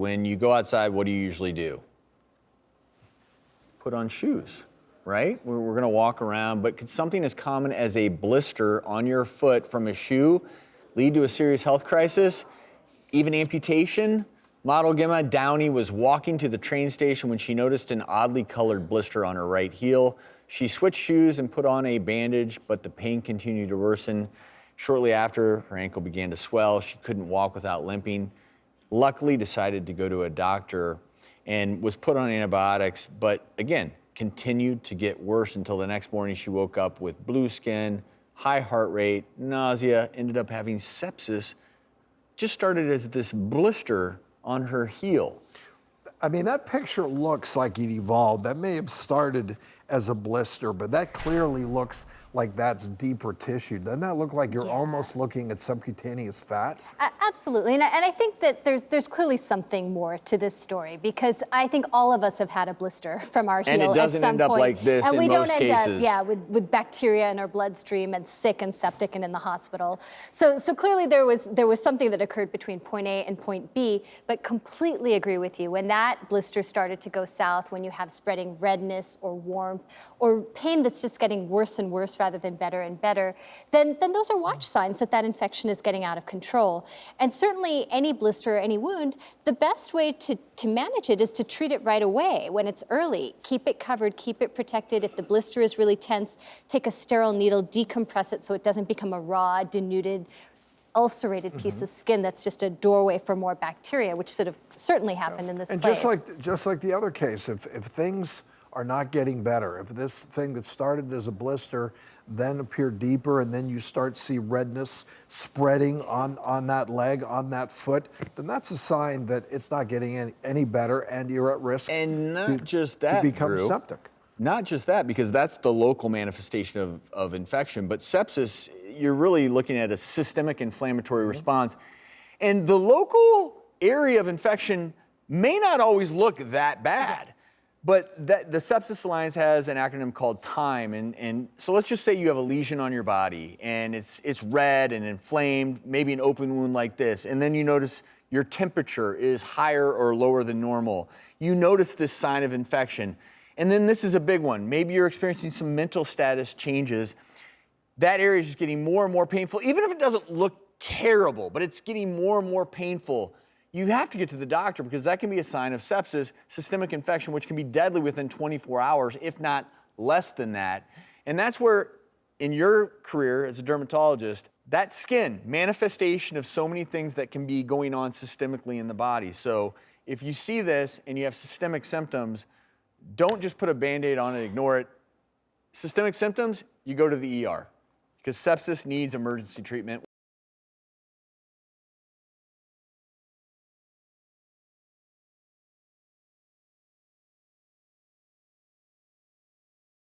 When you go outside, what do you usually do? Put on shoes, right? We're gonna walk around, but could something as common as a blister on your foot from a shoe lead to a serious health crisis? Even amputation? Model Gemma Downey was walking to the train station when she noticed an oddly colored blister on her right heel. She switched shoes and put on a bandage, but the pain continued to worsen. Shortly after, her ankle began to swell. She couldn't walk without limping. Luckily decided to go to a doctor and was put on antibiotics, but again, continued to get worse until the next morning she woke up with blue skin, high heart rate, nausea, ended up having sepsis. Just started as this blister on her heel. I mean, that picture looks like it evolved. That may have started as a blister, but that clearly looks like that's deeper tissue. Doesn't that look like you're almost looking at subcutaneous fat? Absolutely, and I think that there's clearly something more to this story, because I think all of us have had a blister from our heel at some point. And it doesn't end up like this and in we most don't cases. end up, with bacteria in our bloodstream and sick and septic and in the hospital. So clearly there was something that occurred between point A and point B, but completely agree with you. When that blister started to go south, when you have spreading redness or warmth or pain that's just getting worse and worse rather than better and better, then those are watch signs that that infection is getting out of control. And certainly any blister or any wound, the best way to manage it is to treat it right away when it's early. Keep it covered, keep it protected. If the blister is really tense, take a sterile needle, decompress it so it doesn't become a raw, denuded, ulcerated piece of skin that's just a doorway for more bacteria, which sort of certainly happened in this And place. just like the other case, if things are not getting better, if this thing that started as a blister then appeared deeper, and then you start to see redness spreading on that leg, on that foot, then that's a sign that it's not getting any better, and you're at risk And not just that, to become Drew. septic. Not just that, because that's the local manifestation of infection, but sepsis, you're really looking at a systemic inflammatory response. And the local area of infection may not always look that bad, but the Sepsis Alliance has an acronym called TIME. And so let's just say you have a lesion on your body and it's red and inflamed, maybe an open wound like this, and then you notice your temperature is higher or lower than normal. You notice this sign of infection. And then this is a big one. Maybe you're experiencing some mental status changes. That area is just getting more and more painful, even if it doesn't look terrible, but it's getting more and more painful. You have to get to the doctor, because that can be a sign of sepsis, systemic infection, which can be deadly within 24 hours, if not less than that. And that's where, in your career as a dermatologist, that skin, manifestation of so many things that can be going on systemically in the body. So if you see this and you have systemic symptoms, don't just put a Band-Aid on it, ignore it. Systemic symptoms, you go to the ER, because sepsis needs emergency treatment.